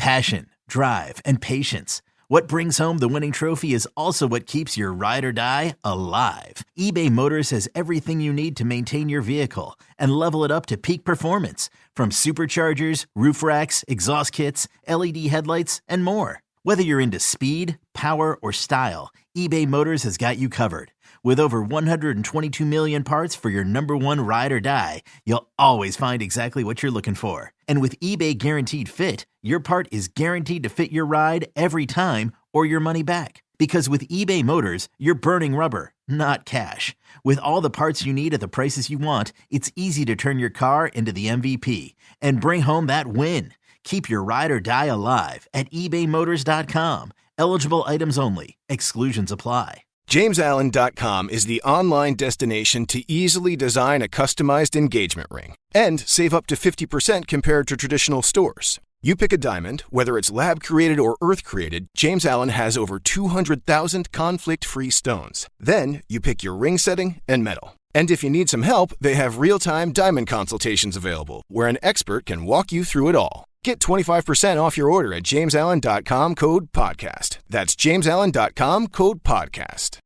Passion, drive, and patience. What brings home the winning trophy is also what keeps your ride or die alive. eBay Motors has everything you need to maintain your vehicle and level it up to peak performance, from superchargers, roof racks, exhaust kits, LED headlights, and more. Whether you're into speed, power, or style, eBay Motors has got you covered. With over 122 million parts for your number one ride or die, you'll always find exactly what you're looking for. And with eBay Guaranteed Fit, your part is guaranteed to fit your ride every time or your money back. Because with eBay Motors, you're burning rubber, not cash. With all the parts you need at the prices you want, it's easy to turn your car into the MVP and bring home that win. Keep your ride or die alive at ebaymotors.com. Eligible items only. Exclusions apply. JamesAllen.com is the online destination to easily design a customized engagement ring and save up to 50% compared to traditional stores. You pick a diamond, whether it's lab-created or earth-created, James Allen has over 200,000 conflict-free stones. Then you pick your ring setting and metal. And if you need some help, they have real-time diamond consultations available, where an expert can walk you through it all. Get 25% off your order at JamesAllen.com, code podcast. That's JamesAllen.com, code podcast.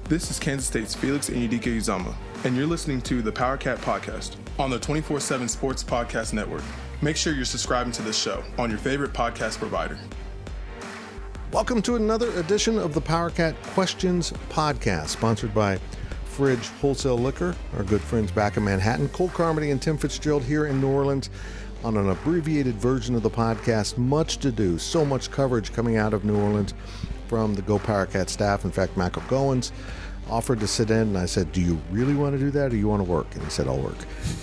This is Kansas State's Felix Enudike-Uzama, and you're listening to the Power Cat Podcast on the 24/7 Sports Podcast Network. Make sure you're subscribing to this show on your favorite podcast provider. Welcome to another edition of the Power Cat Questions Podcast, sponsored by Fridge Wholesale Liquor, our good friends back in Manhattan. Cole Carmody and Tim Fitzgerald here in New Orleans on an abbreviated version of the podcast. Much to do, so much coverage coming out of New Orleans from the Go Power Cat staff. In fact, Michael Goins offered to sit in, and I said, do you really want to do that, or you want to work? And he said, I'll work.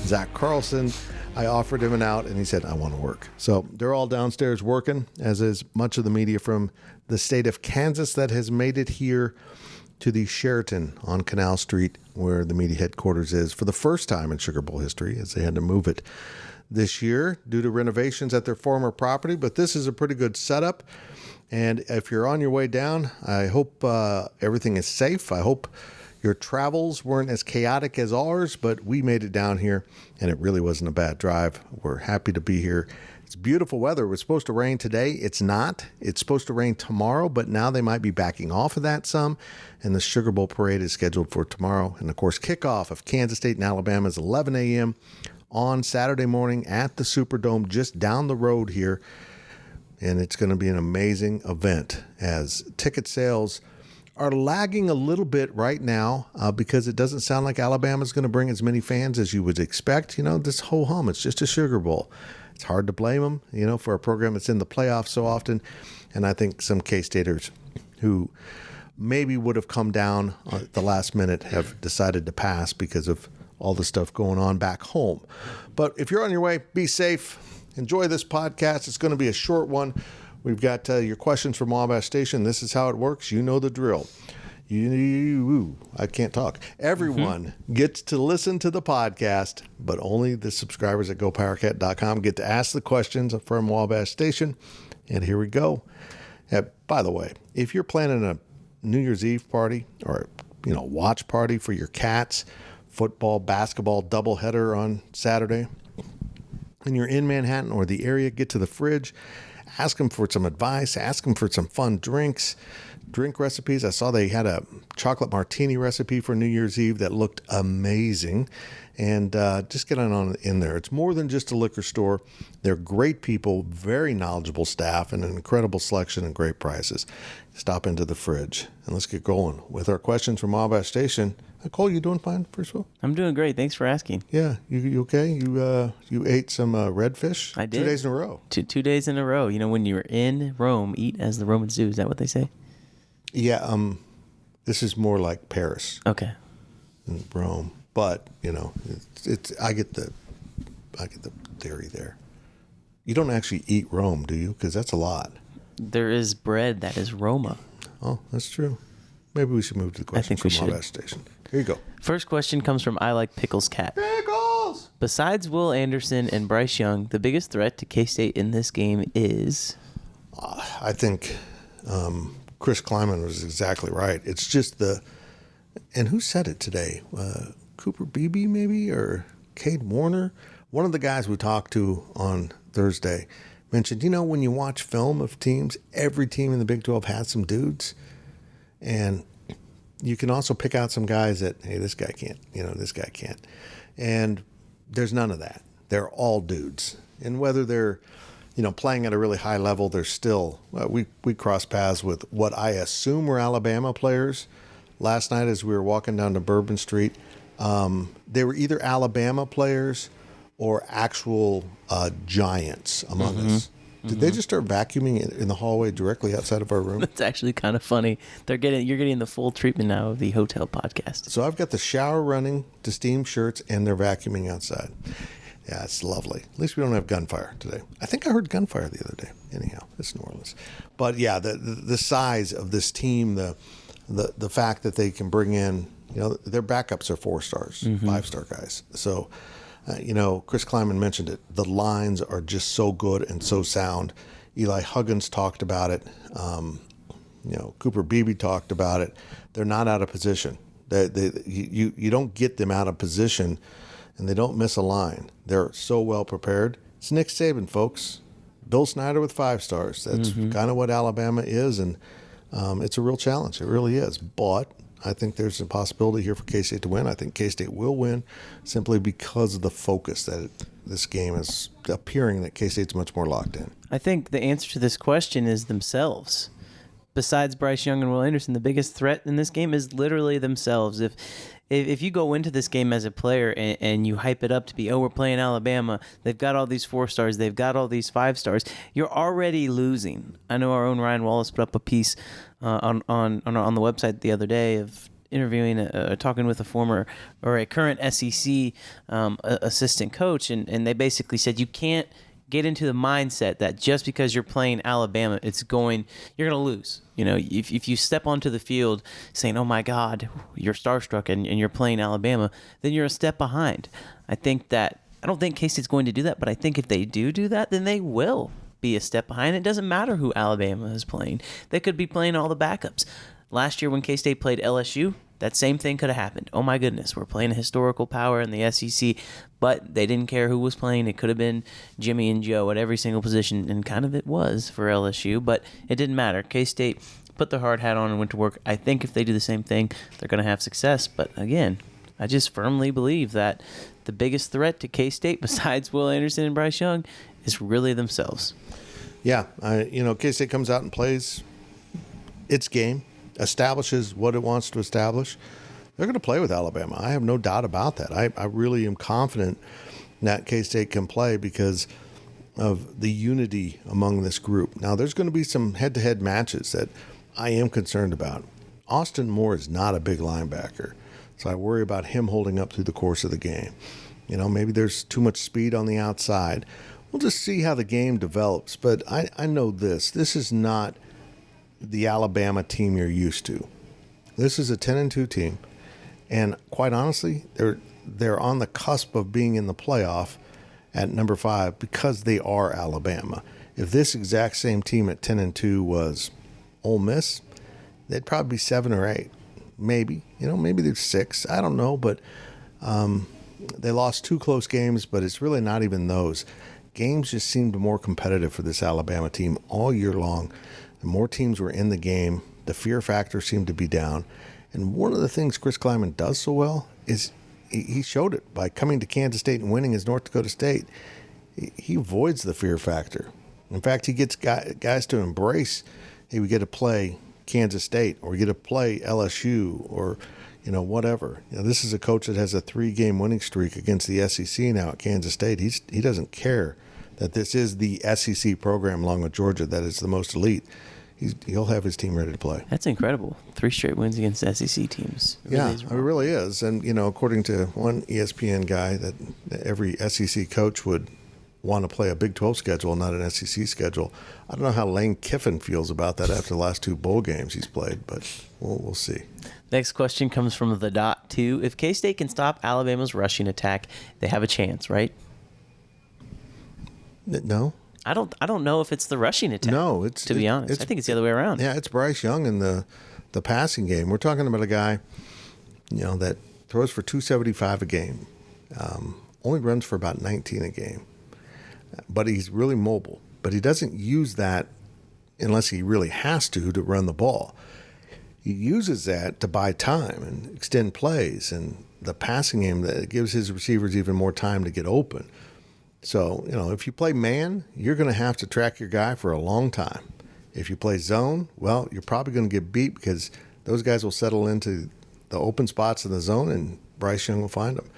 Zach Carlson, I offered him an out, and he said, I want to work. So they're all downstairs working, as is much of the media from the state of Kansas that has made it here to the Sheraton on Canal Street, where the media headquarters is, for the first time in Sugar Bowl history, as they had to move it this year due to renovations at their former property. But this is a pretty good setup. And if you're on your way down, I hope everything is safe. I hope your travels weren't as chaotic as ours, but we made it down here, and it really wasn't a bad drive. We're happy to be here. It's beautiful weather. It was supposed to rain today. It's not. It's supposed to rain tomorrow, but now they might be backing off of that some. And the Sugar Bowl parade is scheduled for tomorrow. And, of course, kickoff of Kansas State and Alabama is 11 a.m. on Saturday morning at the Superdome just down the road here. And it's going to be an amazing event, as ticket sales are lagging a little bit right now because it doesn't sound like Alabama's going to bring as many fans as you would expect. You know, this whole hum, it's just a Sugar Bowl. It's hard to blame them, you know, for a program that's in the playoffs so often. And I think some K-Staters who maybe would have come down at the last minute have decided to pass because of all the stuff going on back home. But if you're on your way, be safe. Enjoy this podcast. It's going to be a short one. We've got your questions from Wabash Station. This is how it works. You know the drill. I can't talk. Everyone gets to listen to the podcast, but only the subscribers at GoPowerCat.com get to ask the questions from Wabash Station. And here we go. By the way, if you're planning a New Year's Eve party or watch party for your cats, football, basketball doubleheader on Saturday, and you're in Manhattan or the area, get to the Fridge. Ask them for some advice. Ask them for some fun drinks, drink recipes. I saw they had a chocolate martini recipe for New Year's Eve that looked amazing. And just get on in there. It's more than just a liquor store. They're great people, very knowledgeable staff, and an incredible selection and great prices. Stop into the Fridge. And let's get going with our questions from Wabash Station. Cole, you doing fine, first of all? I'm doing great. Thanks for asking. Yeah. You okay? You ate some redfish? I did. 2 days in a row. 2 days in a row. You know, when you're in Rome, eat as the Romans do. Is that what they say? Yeah. This is more like Paris. Okay. Than Rome. But, it's I get the theory there. You don't actually eat Rome, do you? Because that's a lot. There is bread that is Roma. Oh, that's true. Maybe we should move to the question from Wabash Station. Here you go. First question comes from I Like Pickles Cat. Pickles! Besides Will Anderson and Bryce Young, the biggest threat to K-State in this game is? I think Chris Kleiman was exactly right. It's just and who said it today? Cooper Beebe maybe, or Cade Warner. One of the guys we talked to on Thursday mentioned, when you watch film of teams, every team in the Big 12 has some dudes. And you can also pick out some guys that, hey, this guy can't, this guy can't. And there's none of that. They're all dudes. And whether they're, playing at a really high level, they're still, we crossed paths with what I assume were Alabama players last night as we were walking down to Bourbon Street. They were either Alabama players or actual giants among us. Did they just start vacuuming in the hallway directly outside of our room? That's actually kind of funny. You're getting the full treatment now of the hotel podcast. So I've got the shower running to steam shirts, and they're vacuuming outside. Yeah, it's lovely. At least we don't have gunfire today. I think I heard gunfire the other day. Anyhow, it's New Orleans. But yeah, the size of this team, the fact that they can bring in, their backups are 4 stars, 5-star guys. So. Chris Kleiman mentioned it. The lines are just so good and so sound. Eli Huggins talked about it. Cooper Beebe talked about it. They're not out of position. You don't get them out of position, and they don't miss a line. They're so well prepared. It's Nick Saban, folks. Bill Snyder with 5 stars. That's kind of what Alabama is, and it's a real challenge. It really is. But I think there's a possibility here for K-State to win. I think K-State will win simply because of the focus that this game is appearing that K-State's much more locked in. I think the answer to this question is themselves. Besides Bryce Young and Will Anderson, the biggest threat in this game is literally themselves. If you go into this game as a player and you hype it up to be, we're playing Alabama, they've got all these 4 stars, they've got all these 5 stars, you're already losing. I know our own Ryan Wallace put up a piece on the website the other day of interviewing, talking with a former or a current SEC assistant coach, and they basically said you can't get into the mindset that just because you're playing Alabama, you're going to lose. If you step onto the field saying, oh my God, you're starstruck and you're playing Alabama, then you're a step behind. I don't think K-State's going to do that, but I think if they do that, then they will be a step behind. It doesn't matter who Alabama is playing. They could be playing all the backups. Last year when K-State played LSU, that same thing could have happened. Oh my goodness, we're playing a historical power in the SEC, but they didn't care who was playing. It could have been Jimmy and Joe at every single position, and kind of it was for LSU, but it didn't matter. K-State put their hard hat on and went to work. I think if they do the same thing, they're going to have success, but again, I just firmly believe that the biggest threat to K-State, besides Will Anderson and Bryce Young, is really themselves. Yeah, K-State comes out and plays its game, establishes what it wants to establish. They're going to play with Alabama. I have no doubt about that. I really am confident that K-State can play because of the unity among this group. Now, there's going to be some head-to-head matches that I am concerned about. Austin Moore is not a big linebacker, so I worry about him holding up through the course of the game. Maybe there's too much speed on the outside. We'll just see how the game develops, but I know this is not the Alabama team you're used to. This is a 10-2 team, and quite honestly, they're on the cusp of being in the playoff at number 5 because they are Alabama. If this exact same team at 10-2 was Ole Miss, they'd probably be 7 or 8, maybe. Maybe they're 6. I don't know, but they lost 2 close games, but it's really not even those. Games just seemed more competitive for this Alabama team all year long. The more teams were in the game, the fear factor seemed to be down. And one of the things Chris Kleiman does so well is he showed it by coming to Kansas State and winning as North Dakota State. He avoids the fear factor. In fact, he gets guys to embrace, hey, we get to play Kansas State or we get to play LSU or whatever. This is a coach that has a 3-game winning streak against the SEC now at Kansas State. He doesn't care that this is the SEC program along with Georgia that is the most elite. He'll have his team ready to play. That's incredible. 3 straight wins against SEC teams. It really is. And, according to one ESPN guy, that every SEC coach would want to play a Big 12 schedule, not an SEC schedule. I don't know how Lane Kiffin feels about that after the last 2 bowl games he's played, but we'll see. Next question comes from the Dot 2. If K-State can stop Alabama's rushing attack, they have a chance, right? No. I don't know if it's the rushing attack. No, to be honest. I think it's the other way around. Yeah, it's Bryce Young in the passing game. We're talking about a guy, that throws for 275 a game, only runs for about 19 a game. But he's really mobile. But he doesn't use that unless he really has to run the ball. He uses that to buy time and extend plays, and the passing game that gives his receivers even more time to get open. So, if you play man, you're going to have to track your guy for a long time. If you play zone, well, you're probably going to get beat because those guys will settle into the open spots in the zone, and Bryce Young will find them.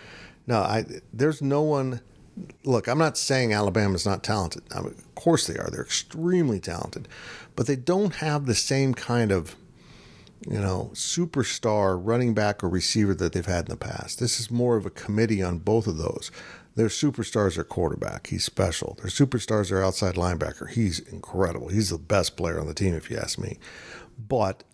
No, there's no one. Look, I'm not saying Alabama's not talented. I mean, of course they are. They're extremely talented. But they don't have the same kind of, superstar running back or receiver that they've had in the past. This is more of a committee on both of those. Their superstars are quarterback. He's special. Their superstars are outside linebacker. He's incredible. He's the best player on the team, if you ask me. But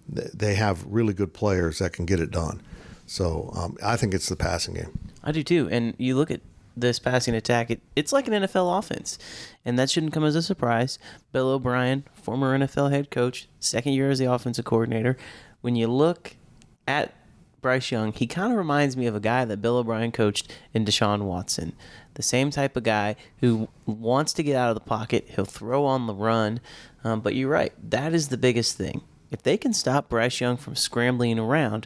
they have really good players that can get it done. So I think it's the passing game. I do too. And you look at this passing attack, it's like an NFL offense. And that shouldn't come as a surprise. Bill O'Brien, former NFL head coach, second year as the offensive coordinator. When you look at Bryce Young, he kind of reminds me of a guy that Bill O'Brien coached in Deshaun Watson. The same type of guy who wants to get out of the pocket. He'll throw on the run. But you're right. That is the biggest thing. If they can stop Bryce Young from scrambling around,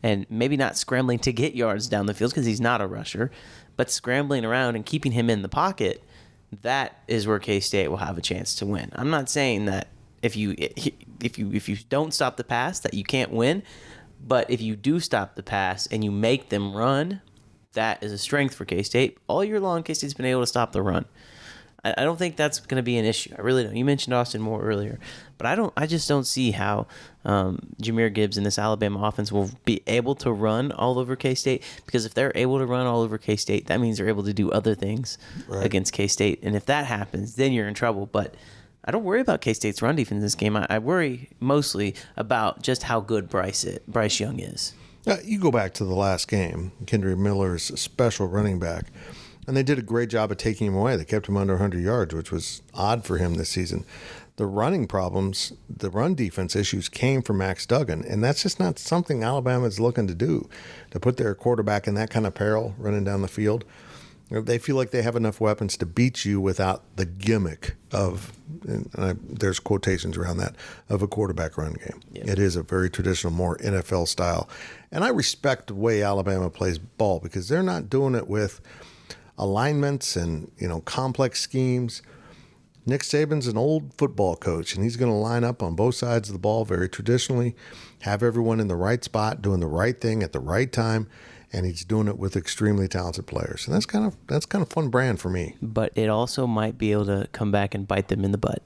and maybe not scrambling to get yards down the field because he's not a rusher, but scrambling around and keeping him in the pocket, that is where K-State will have a chance to win. I'm not saying that if you don't stop the pass that you can't win, but if you do stop the pass and you make them run, that is a strength for K-State. All year long, K-State's been able to stop the run. I don't think that's going to be an issue. I really don't. You mentioned Austin Moore earlier, but I just don't see how Jahmyr Gibbs and this Alabama offense will be able to run all over K-State, because if they're able to run all over K-State, that means they're able to do other things against K-State. And if that happens, then you're in trouble. But I don't worry about K-State's run defense in this game. I worry mostly about just how good Bryce Young is. You go back to the last game, Kendre Miller's special running back, and they did a great job of taking him away. They kept him under 100 yards, which was odd for him this season. The running problems, the run defense issues came from Max Duggan, and that's just not something Alabama is looking to do, to put their quarterback in that kind of peril running down the field. They feel like they have enough weapons to beat you without the gimmick of, there's quotations around that, of a quarterback run game. Yeah. It is a very traditional, more NFL style. And I respect the way Alabama plays ball, because they're not doing it with alignments and complex schemes. Nick Saban's an old football coach, and he's going to line up on both sides of the ball very traditionally, have everyone in the right spot, doing the right thing at the right time, and he's doing it with extremely talented players. And that's kind of fun brand for me. But it also might be able to come back and bite them in the butt.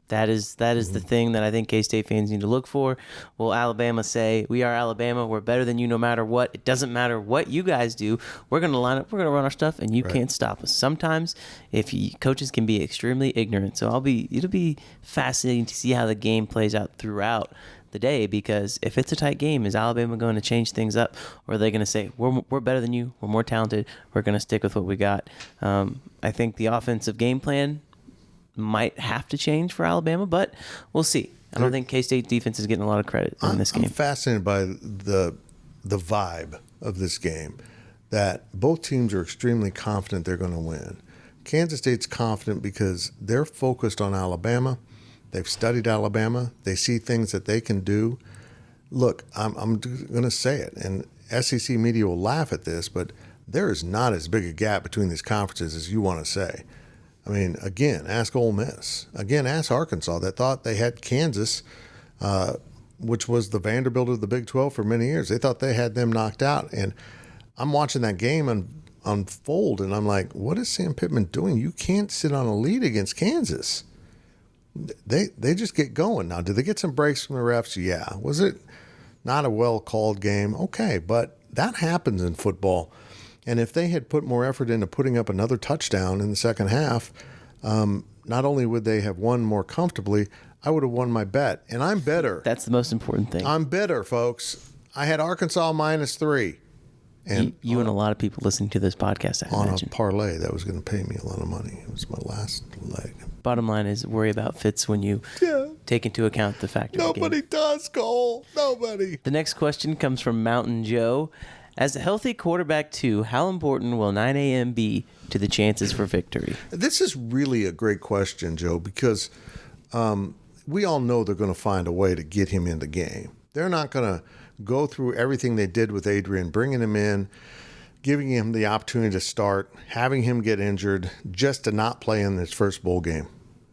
That is the thing that I think K-State fans need to look for. Will Alabama say, we are Alabama, we're better than you no matter what? It doesn't matter what you guys do. We're going to line up, we're going to run our stuff, and you can't stop us. Sometimes coaches can be extremely ignorant. So it'll be fascinating to see how the game plays out throughout the day, because if it's a tight game, is Alabama going to change things up, or are they going to say, we're better than you, we're more talented, we're going to stick with what we got? I think the offensive game plan might have to change for Alabama, but we'll see. I don't think K-State defense is getting a lot of credit in this game. I'm fascinated by the vibe of this game, that both teams are extremely confident they're going to win. Kansas State's confident because they're focused on Alabama. They've studied Alabama. They see things that they can do. Look, I'm going to say it, and SEC media will laugh at this, but there is not as big a gap between these conferences as you want to say. I mean, again, ask Ole Miss. Again, ask Arkansas, that thought they had Kansas, which was the Vanderbilt of the Big 12 for many years. They thought they had them knocked out. And I'm watching that game unfold, and I'm like, what is Sam Pittman doing? You can't sit on a lead against Kansas. They just get going. Now, did they get some breaks from the refs? Yeah. Was it not a well-called game? Okay, but that happens in football. And if they had put more effort into putting up another touchdown in the second half, not only would they have won more comfortably, I would have won my bet. And I'm better. That's the most important thing. I'm better, folks. I had Arkansas -3. And you and a lot of people listening to this podcast, I imagine. A parlay that was going to pay me a lot of money. It was my last leg. Bottom line is, worry about Fitz when you take into account the factor. Nobody does, Cole. Nobody. The next question comes from Mountain Joe. As a healthy quarterback 2, how important will 9 a.m. be to the chances for victory? This is really a great question, Joe, because we all know they're going to find a way to get him in the game. They're not going to go through everything they did with Adrian, bringing him in, giving him the opportunity to start, having him get injured just to not play in his first bowl game.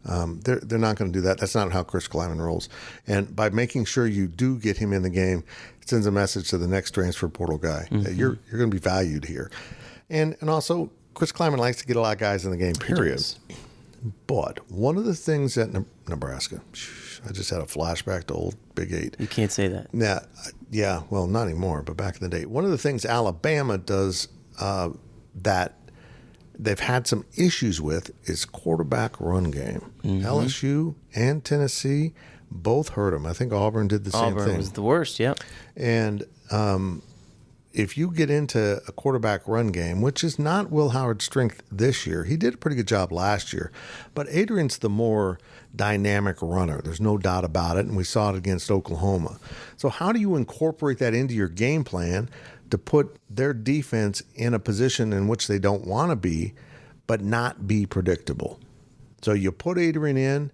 They're not going to do that. That's not how Chris Kleiman rolls. And by making sure you do get him in the game, it sends a message to the next transfer portal guy that you're going to be valued here. And also, Chris Kleiman likes to get a lot of guys in the game, period. But one of the things at Nebraska, I just had a flashback to old Big 8. You can't say that. Yeah, well, not anymore, but back in the day. One of the things Alabama does that they've had some issues with is quarterback run game. LSU and Tennessee both hurt them. I think Auburn did the same thing. Auburn was the worst, yep. And if you get into a quarterback run game, which is not Will Howard's strength this year, he did a pretty good job last year, but Adrian's the more dynamic runner. There's no doubt about it, and we saw it against Oklahoma. So how do you incorporate that into your game plan to put their defense in a position in which they don't want to be, but not be predictable? So you put Adrian in,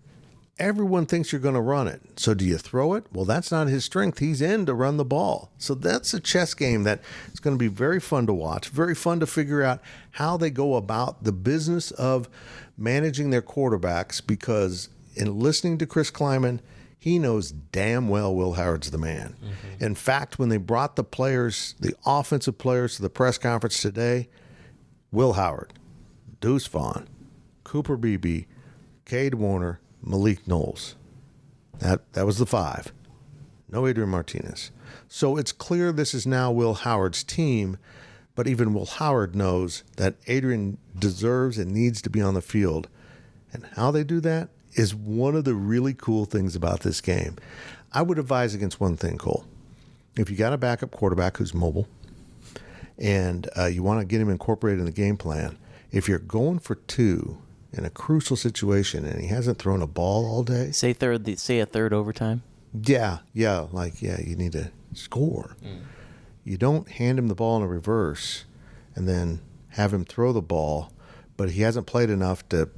everyone thinks you're going to run it. So do you throw it? Well, that's not his strength. He's in to run the ball. So that's a chess game that is going to be very fun to watch, very fun to figure out how they go about the business of managing their quarterbacks, because in listening to Chris Kleiman, he knows damn well Will Howard's the man. In fact, when they brought the players, the offensive players, to the press conference today, Will Howard, Deuce Vaughn, Cooper Beebe, Cade Warner, Malik Knowles. That was the 5. No Adrian Martinez. So it's clear this is now Will Howard's team, but even Will Howard knows that Adrian deserves and needs to be on the field. And how they do that is one of the really cool things about this game. I would advise against one thing, Cole. If you got a backup quarterback who's mobile and you want to get him incorporated in the game plan, if you're going for 2 in a crucial situation and he hasn't thrown a ball all day. Say a third overtime. Yeah, you need to score. You don't hand him the ball in a reverse and then have him throw the ball, but he hasn't played enough to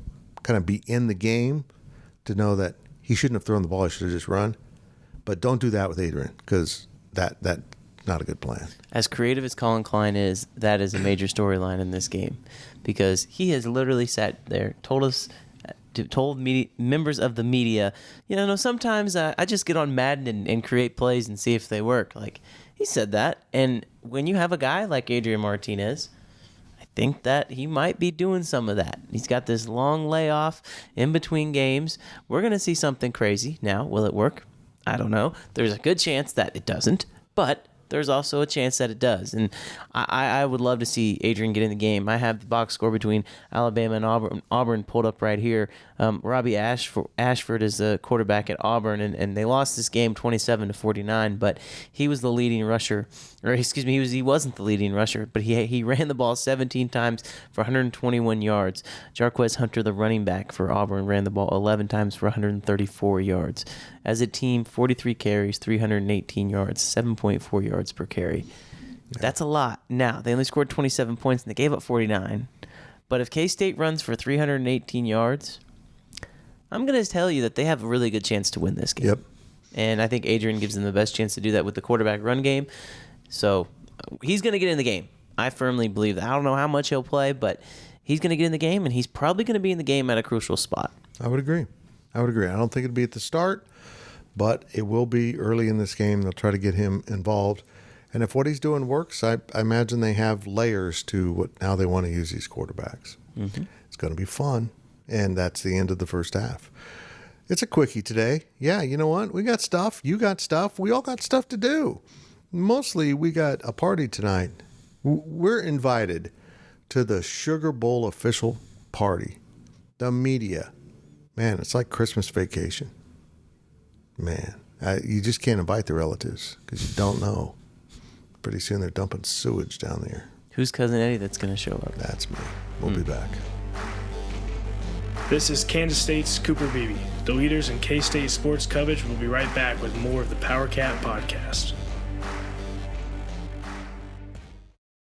kind of be in the game to know that he shouldn't have thrown the ball, he should have just run. But don't do that with Adrian, because that's not a good plan. As creative as Colin Klein is, that is a major storyline in this game, because he has literally sat there, told members of the media, sometimes I just get on Madden and create plays and see if they work. Like, he said that. And when you have a guy like Adrian Martinez, I think that he might be doing some of that. He's got this long layoff in between games. We're going to see something crazy. Now, will it work? I don't know. There's a good chance that it doesn't, but there's also a chance that it does. And I would love to see Adrian get in the game. I have the box score between Alabama and Auburn pulled up right here. Robbie Ashford is the quarterback at Auburn, and they lost this game 27-49, but he was the leading rusher. Or excuse me, he wasn't the leading rusher, but he ran the ball 17 times for 121 yards. Jarquez Hunter, the running back for Auburn, ran the ball 11 times for 134 yards. As a team, 43 carries, 318 yards, 7.4 yards per carry. That's a lot. Now, they only scored 27 points and they gave up 49. But if K-State runs for 318 yards, I'm going to tell you that they have a really good chance to win this game. Yep. And I think Adrian gives them the best chance to do that with the quarterback run game. So he's going to get in the game. I firmly believe that. I don't know how much he'll play, but he's going to get in the game, and he's probably going to be in the game at a crucial spot. I would agree. I don't think it'll be at the start, but it will be early in this game. They'll try to get him involved. And if what he's doing works, I imagine they have layers to how they want to use these quarterbacks. It's going to be fun, and that's the end of the first half. It's a quickie today. Yeah, you know what? We got stuff. You got stuff. We all got stuff to do. Mostly, we got a party tonight. We're invited to the Sugar Bowl official party. The media. Man, it's like Christmas vacation. Man, you just can't invite the relatives because you don't know. Pretty soon they're dumping sewage down there. Who's Cousin Eddie that's going to show up? That's me. We'll be back. This is Kansas State's Cooper Beebe. The leaders in K-State sports coverage will be right back with more of the PowerCat podcast.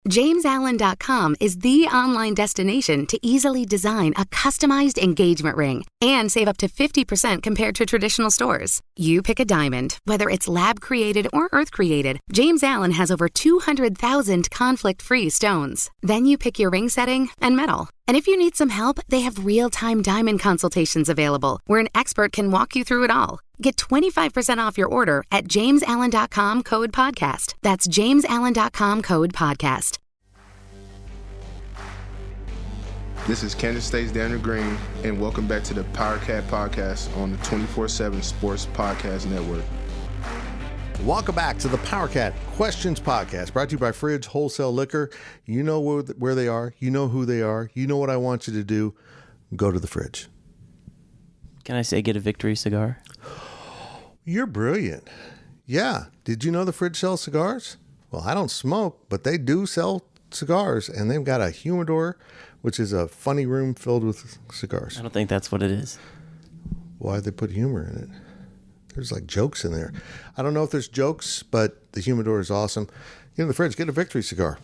JamesAllen.com is the online destination to easily design a customized engagement ring and save up to 50% compared to traditional stores. You pick a diamond, whether it's lab-created or earth-created. James Allen has over 200,000 conflict-free stones. Then you pick your ring setting and metal. And if you need some help, they have real-time diamond consultations available, where an expert can walk you through it all. Get 25% off your order at JamesAllen.com code podcast. That's JamesAllen.com code podcast. This is Kansas State's Daniel Green, and welcome back to the PowerCat podcast on the 24/7 Sports Podcast Network. Welcome back to the PowerCat Questions Podcast, brought to you by Fridge Wholesale Liquor. You know where they are. You know who they are. You know what I want you to do. Go to the fridge. Can I say get a victory cigar? You're brilliant. Yeah. Did you know the fridge sells cigars? Well, I don't smoke, but they do sell cigars, and they've got a humidor, which is a funny room filled with cigars. I don't think that's what it is. Why'd they put humor in it? There's like jokes in there. I don't know if there's jokes, but the humidor is awesome. Get in the fridge, get a victory cigar.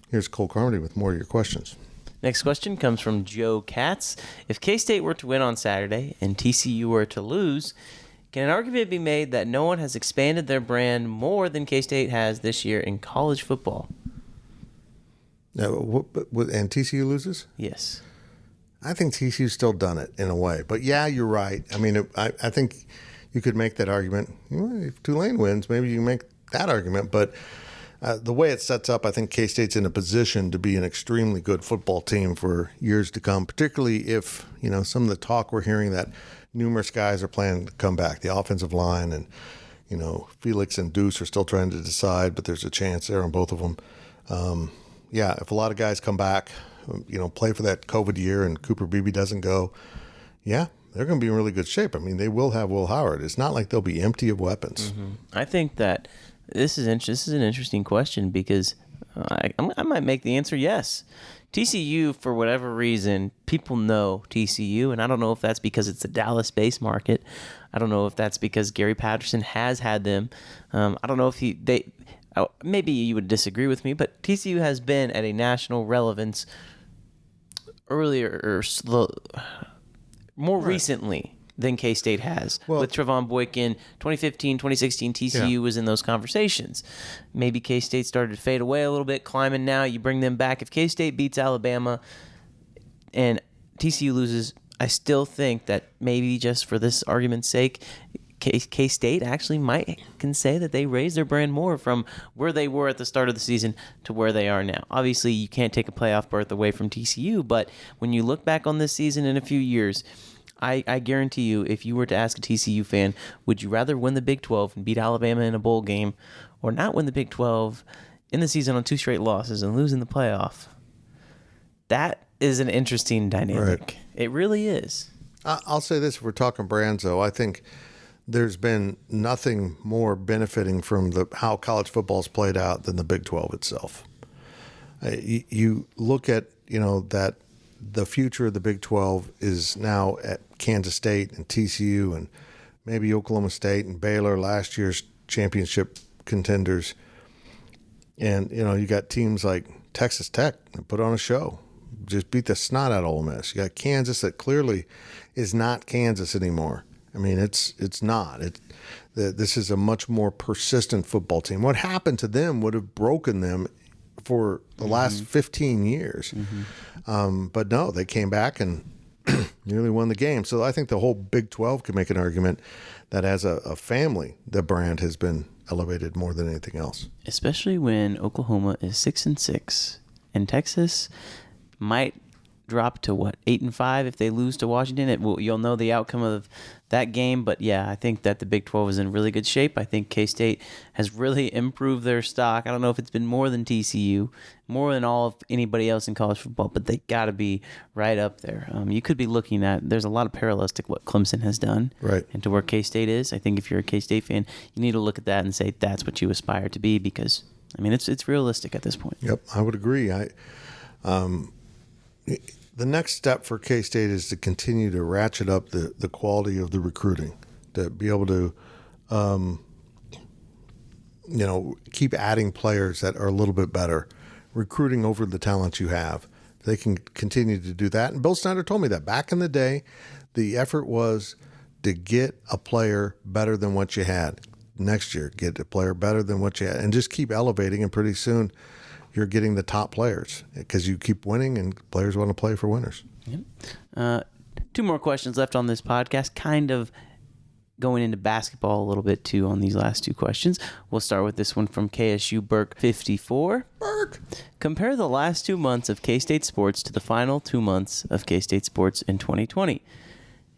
Here's Cole Carmody with more of your questions. Next question comes from Joe Katz. If K-State were to win on Saturday and TCU were to lose, can an argument be made that no one has expanded their brand more than K-State has this year in college football? And TCU loses? Yes. I think TCU's still done it in a way. But yeah, you're right. I mean, I think you could make that argument. If Tulane wins, maybe you can make that argument. But the way it sets up, I think K-State's in a position to be an extremely good football team for years to come, particularly if, some of the talk we're hearing that numerous guys are planning to come back. The offensive line and, Felix and Deuce are still trying to decide, but there's a chance there on both of them. If a lot of guys come back, play for that COVID year and Cooper Beebe doesn't go, they're going to be in really good shape. I mean, they will have Will Howard. It's not like they'll be empty of weapons. Mm-hmm. I think that this is an interesting question because I might make the answer yes. TCU, for whatever reason, people know TCU, and I don't know if that's because it's a Dallas-based market. I don't know if that's because Gary Patterson has had them. I don't know if maybe you would disagree with me, but TCU has been at a national relevance more recently than K-State has. With Trevon Boykin, 2015, 2016, TCU was in those conversations. Maybe K-State started to fade away a little bit, climbing now. You bring them back. If K-State beats Alabama and TCU loses, I still think that maybe just for this argument's sake, K-State actually can say that they raised their brand more from where they were at the start of the season to where they are now. Obviously, you can't take a playoff berth away from TCU, but when you look back on this season in a few years, I guarantee you, if you were to ask a TCU fan, would you rather win the Big 12 and beat Alabama in a bowl game or not win the Big 12 in the season on 2 straight losses and lose in the playoff? That is an interesting dynamic. Right. It really is. I'll say this, if we're talking brands, though, I think there's been nothing more benefiting from how college football's played out than the Big 12 itself. You look at, that the future of the Big 12 is now at Kansas State and TCU and maybe Oklahoma State and Baylor, last year's championship contenders. And, you got teams like Texas Tech that put on a show, just beat the snot out of Ole Miss. You got Kansas that clearly is not Kansas anymore. I mean, it's not. This is a much more persistent football team. What happened to them would have broken them for the last 15 years. But no, they came back and nearly won the game. So I think the whole Big 12 could make an argument that as a family, the brand has been elevated more than anything else. Especially when Oklahoma is 6-6 and Texas might drop to 8-5 if they lose to Washington. You'll know the outcome of that game, but yeah, I think that the Big 12 is in really good shape. I think K-State has really improved their stock. I don't know if it's been more than TCU, more than all of anybody else in college football, but they got to be right up there. You could be looking at, there's a lot of parallels to what Clemson has done, right, and to where K-State is. I think if you're a K-State fan, you need to look at that and say that's what you aspire to be, because it's realistic at this point. Yep, I would agree. The next step for K-State is to continue to ratchet up the quality of the recruiting, to be able to, keep adding players that are a little bit better, recruiting over the talent you have. They can continue to do that. And Bill Snyder told me that back in the day, the effort was to get a player better than what you had. Next year, get a player better than what you had, and just keep elevating. And pretty soon, you're getting the top players because you keep winning, and players want to play for winners. Yep. 2 more questions left on this podcast, kind of going into basketball a little bit too on these last 2 questions. We'll start with this one from KSU Burke 54. Burke. Compare the last 2 months of K-State sports to the final 2 months of K-State sports in 2020.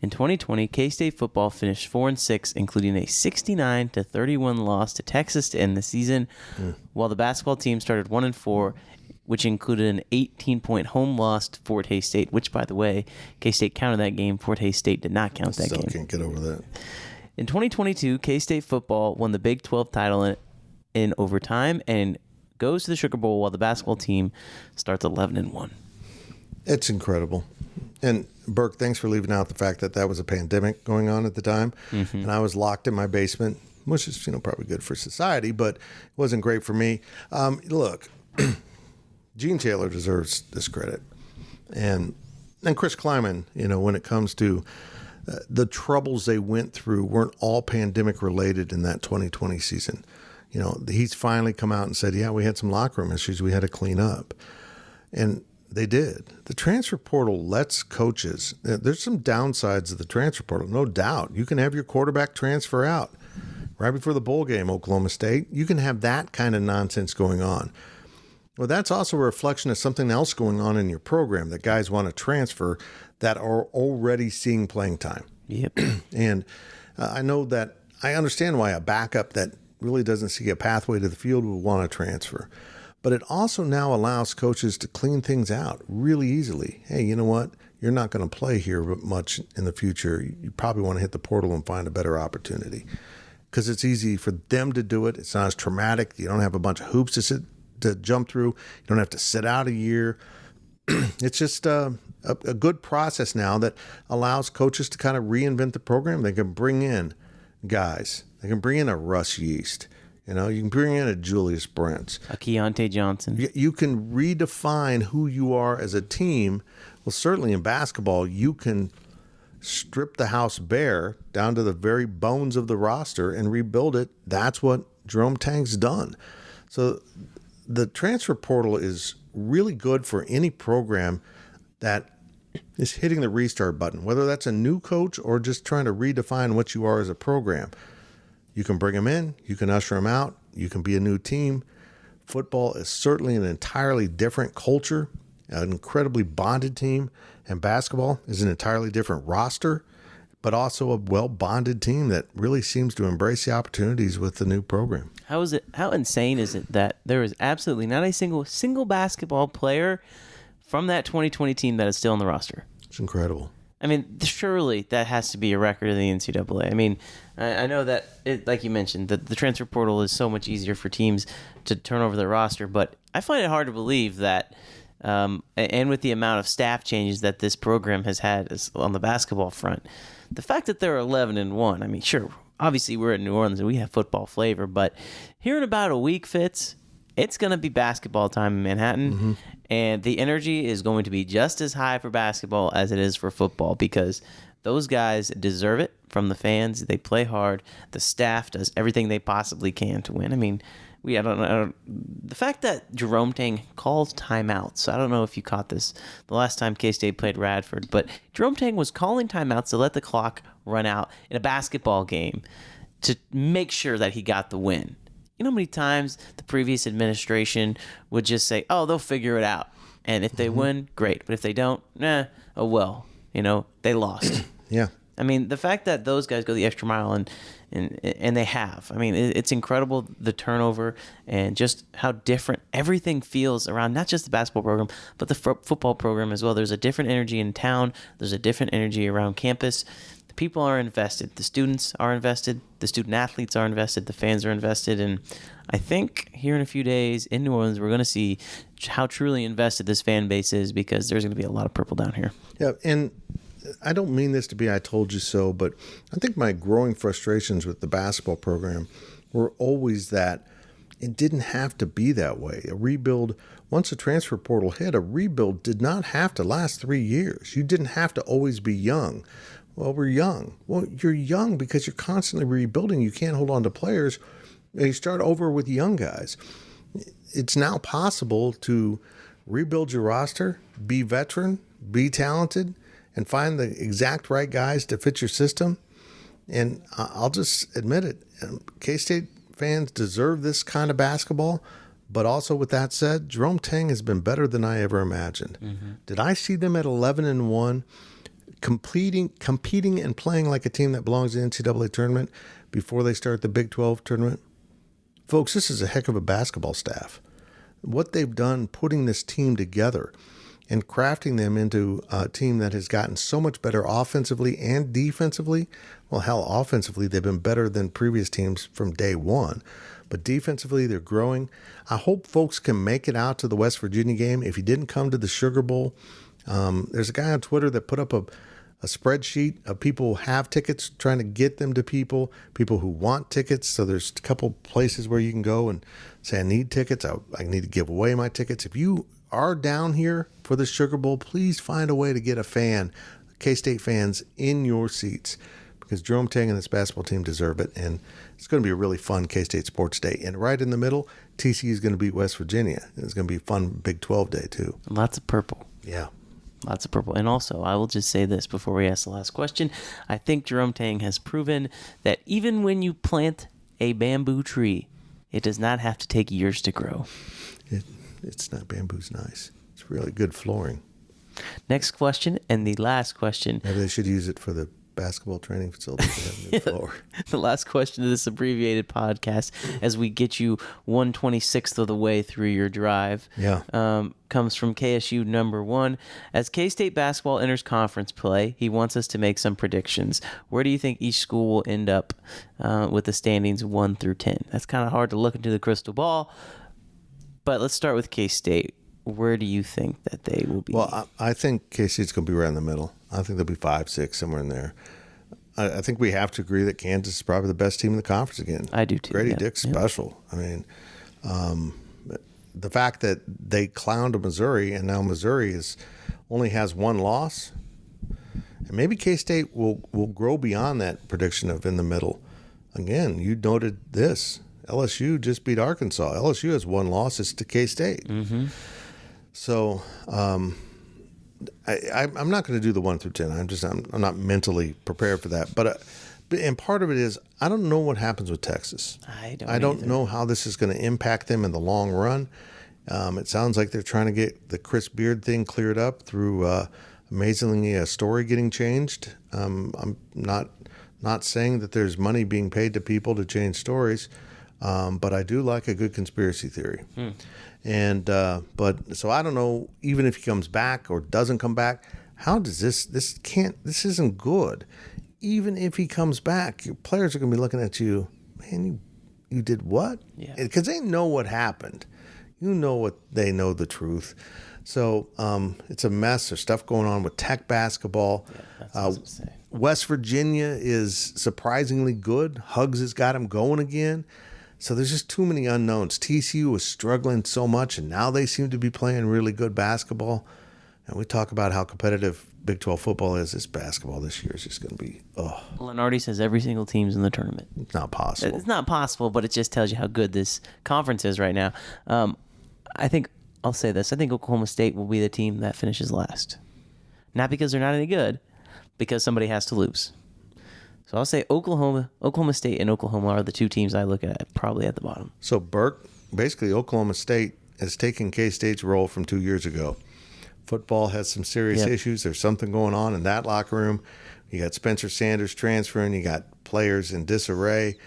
In 2020, K-State football finished 4-6, including a 69-31 loss to Texas to end the season, while the basketball team started 1-4, which included an 18-point home loss to Fort Hays State, which, by the way, K-State counted that game. Fort Hays State did not count that game. Still can't get over that. In 2022, K-State football won the Big 12 title in overtime and goes to the Sugar Bowl while the basketball team starts 11-1. It's incredible. And Burke, thanks for leaving out the fact that that was a pandemic going on at the time. And I was locked in my basement, which is, probably good for society, but it wasn't great for me. Look, Gene Taylor deserves this credit. And Chris Kleiman, when it comes to the troubles they went through weren't all pandemic related in that 2020 season. He's finally come out and said, yeah, we had some locker room issues we had to clean up. And they did. The transfer portal lets coaches, there's some downsides of the transfer portal, no doubt. You can have your quarterback transfer out right before the bowl game, Oklahoma State. You can have that kind of nonsense going on. Well, that's also a reflection of something else going on in your program that guys want to transfer that are already seeing playing time. Yep. And I know that I understand why a backup that really doesn't see a pathway to the field would want to transfer. But it also now allows coaches to clean things out really easily. Hey, you know what? You're not going to play here much in the future. You probably want to hit the portal and find a better opportunity because it's easy for them to do it. It's not as traumatic. You don't have a bunch of hoops to jump through. You don't have to sit out a year. It's just a good process now that allows coaches to kind of reinvent the program. They can bring in guys. They can bring in a Russ Yeast. You can bring in a Julius Brents. A Keontae Johnson. You can redefine who you are as a team. Well, certainly in basketball, you can strip the house bare down to the very bones of the roster and rebuild it. That's what Jerome Tang's done. So the transfer portal is really good for any program that is hitting the restart button, whether that's a new coach or just trying to redefine what you are as a program. You can bring them in, you can usher them out, you can be a new team. Football is certainly an entirely different culture, an incredibly bonded team, and basketball is an entirely different roster, but also a well-bonded team that really seems to embrace the opportunities with the new program. How insane is it that there is absolutely not a single basketball player from that 2020 team that is still on the roster? It's incredible. I mean, surely that has to be a record of the NCAA. I mean, I know that, like you mentioned, the transfer portal is so much easier for teams to turn over their roster, but I find it hard to believe that, and with the amount of staff changes that this program has had on the basketball front, the fact that they're 11-1, I mean, sure, obviously we're in New Orleans and we have football flavor, but here in about a week, Fitz, it's going to be basketball time in Manhattan, and the energy is going to be just as high for basketball as it is for football because those guys deserve it from the fans. They play hard. The staff does everything they possibly can to win. I mean, I don't know. The fact that Jerome Tang calls timeouts, I don't know if you caught this the last time K-State played Radford, but Jerome Tang was calling timeouts to let the clock run out in a basketball game to make sure that he got the win. You know how many times the previous administration would just say, oh, they'll figure it out. And if they win, great. But if they don't, oh well. They lost. Yeah. I mean, the fact that those guys go the extra mile and they have. I mean, it's incredible, the turnover and just how different everything feels around not just the basketball program, but the football program as well. There's a different energy in town. There's a different energy around campus. The people are invested. The students are invested. The student athletes are invested. The fans are invested. And I think here in a few days in New Orleans, we're going to see how truly invested this fan base is, because there's going to be a lot of purple down here. Yeah, and I don't mean this to be I told you so, but I think my growing frustrations with the basketball program were always that it didn't have to be that way. A rebuild, once the transfer portal hit, a rebuild did not have to last 3 years. You didn't have to always be young. Well, we're young. Well, you're young because you're constantly rebuilding. You can't hold on to players. You start over with young guys. It's now possible to rebuild your roster, be veteran, be talented, and find the exact right guys to fit your system. And I'll just admit it, K-State fans deserve this kind of basketball. But also with that said, Jerome Tang has been better than I ever imagined. Mm-hmm. Did I see them at 11-1, competing and playing like a team that belongs in the NCAA tournament before they start the Big 12 tournament? Folks, this is a heck of a basketball staff. What they've done putting this team together and crafting them into a team that has gotten so much better offensively and defensively. Well, hell, offensively, they've been better than previous teams from day one. But defensively, they're growing. I hope folks can make it out to the West Virginia game. If you didn't come to the Sugar Bowl, there's a guy on Twitter that put up a spreadsheet of people who have tickets, trying to get them to people who want tickets. So there's a couple places where you can go and say, I need tickets. I need to give away my tickets. If you are down here for the Sugar Bowl, please find a way to get a fan, K-State fans, in your seats, because Jerome Tang and this basketball team deserve it. And it's going to be a really fun K-State sports day. And right in the middle, TCU is going to beat West Virginia. It's going to be a fun Big 12 day, too. Lots of purple. Yeah. Lots of purple. And also, I will just say this before we ask the last question. I think Jerome Tang has proven that even when you plant a bamboo tree, it does not have to take years to grow. It's not, bamboo's nice. It's really good flooring. Next question, and the last question. Maybe they should use it for the basketball training facility to have a new floor. The last question of this abbreviated podcast, as we get you 1/26th of the way through your drive, comes from KSU number 1. As K-State basketball enters conference play, he wants us to make some predictions. Where do you think each school will end up with the standings 1 through 10? That's kind of hard to look into the crystal ball, but let's start with K-State. Where do you think that they will be? Well, I think K-State's going to be right in the middle. I think they'll be 5, 6, somewhere in there. I think we have to agree that Kansas is probably the best team in the conference again. I do too. Grady Dick's special. I mean, the fact that they clowned Missouri, and now Missouri only has 1 loss, and maybe K-State will grow beyond that prediction of in the middle. Again, you noted this. LSU just beat Arkansas. LSU has 1 loss. It's to K-State. Mm-hmm. So I'm not going to do the 1 through 10. I'm not mentally prepared for that. But and part of it is I don't know what happens with Texas. I don't know how this is going to impact them in the long run. It sounds like they're trying to get the Chris Beard thing cleared up through amazingly a story getting changed. I'm not saying that there's money being paid to people to change stories. But I do like a good conspiracy theory. And but so I don't know, even if he comes back or doesn't come back, how does this isn't good. Even if he comes back, your players are going to be looking at you, man, you did what? Yeah. Because they know what happened. You know what, they know the truth. So it's a mess. There's stuff going on with Tech basketball. Yeah, that's what I was gonna say. West Virginia is surprisingly good. Huggs has got him going again. So there's just too many unknowns. TCU was struggling so much, and now they seem to be playing really good basketball. And we talk about how competitive Big 12 football is. This basketball this year is just going to be, Lenardi says every single team's in the tournament. It's not possible. It's not possible, but it just tells you how good this conference is right now. I think, I'll say this, I think Oklahoma State will be the team that finishes last. Not because they're not any good, because somebody has to lose. So I'll say Oklahoma State and Oklahoma are the 2 teams I look at probably at the bottom. So Burke, basically Oklahoma State has taken K-State's role from 2 years ago. Football has some serious issues. There's something going on in that locker room. You got Spencer Sanders transferring. You got players in disarray.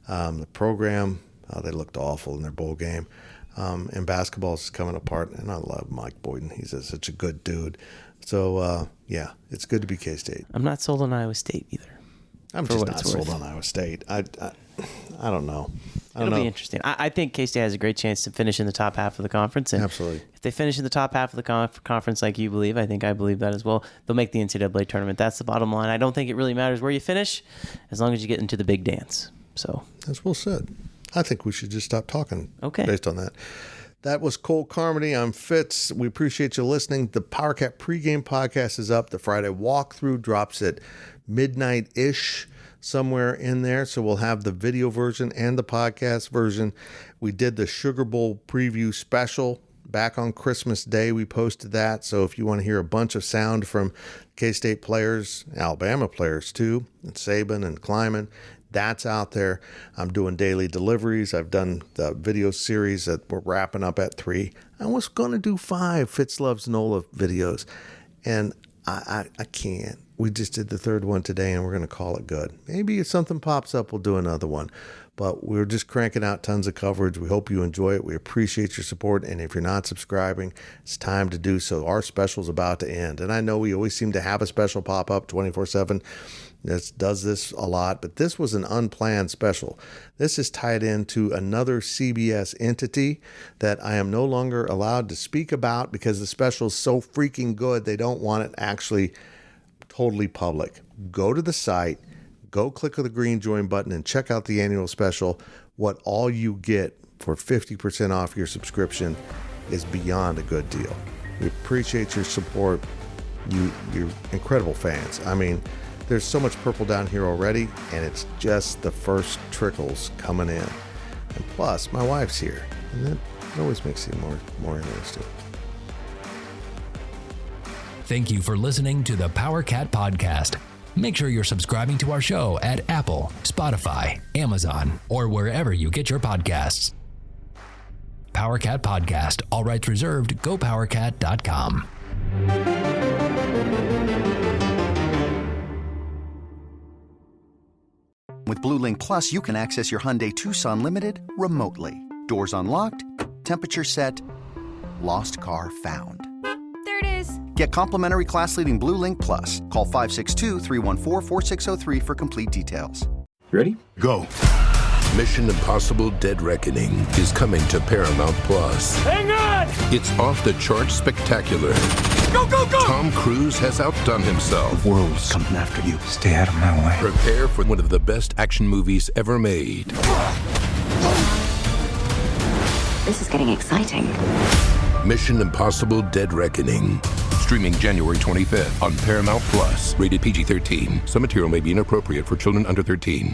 The program, they looked awful in their bowl game. And basketball is coming apart. And I love Mike Boyden. He's such a good dude. So, it's good to be K-State. I'm not sold on Iowa State either. I'm just not sold on Iowa State. I don't know. It'll be interesting. I think K-State has a great chance to finish in the top half of the conference. And Absolutely. if they finish in the top half of the conference like you believe, I believe that as well, they'll make the NCAA tournament. That's the bottom line. I don't think it really matters where you finish as long as you get into the big dance. So That's well said. I think we should just stop talking based on that. That was Cole Carmody. I'm Fitz. We appreciate you listening. The PowerCat pregame podcast is up. The Friday walkthrough drops at midnight-ish, somewhere in there. So we'll have the video version and the podcast version. We did the Sugar Bowl preview special back on Christmas Day. We posted that. So if you want to hear a bunch of sound from K-State players, Alabama players too, and Saban and Kleiman, that's out there. I'm doing daily deliveries. I've done the video series that we're wrapping up at 3. I was going to do 5 Fitz Loves NOLA videos, and I can't. We just did the 3rd one today, and we're going to call it good. Maybe if something pops up, we'll do another one. But we're just cranking out tons of coverage. We hope you enjoy it. We appreciate your support. And if you're not subscribing, it's time to do so. Our special's about to end. And I know we always seem to have a special pop up 24/7. This does this a lot, but this was an unplanned special. This is tied into another CBS entity that I am no longer allowed to speak about because the special is so freaking good. They don't want it actually totally public. Go to the site, go click on the green join button and check out the annual special. What all you get for 50% off your subscription is beyond a good deal. We appreciate your support. You're incredible fans. I mean, there's so much purple down here already, and it's just the first trickles coming in. And plus, my wife's here, and that always makes it more interesting. Thank you for listening to the PowerCat Podcast. Make sure you're subscribing to our show at Apple, Spotify, Amazon, or wherever you get your podcasts. PowerCat Podcast, all rights reserved, gopowercat.com. With Blue Link Plus, you can access your Hyundai Tucson Limited remotely. Doors unlocked, temperature set, lost car found. There it is. Get complimentary class-leading Blue Link Plus. Call 562-314-4603 for complete details. Ready? Go. Mission Impossible Dead Reckoning is coming to Paramount Plus. Hang on! It's off-the-charts spectacular. Go, go, go! Tom Cruise has outdone himself. The world's coming after you. Stay out of my way. Prepare for one of the best action movies ever made. This is getting exciting. Mission Impossible Dead Reckoning. Streaming January 25th on Paramount Plus. Rated PG-13. Some material may be inappropriate for children under 13.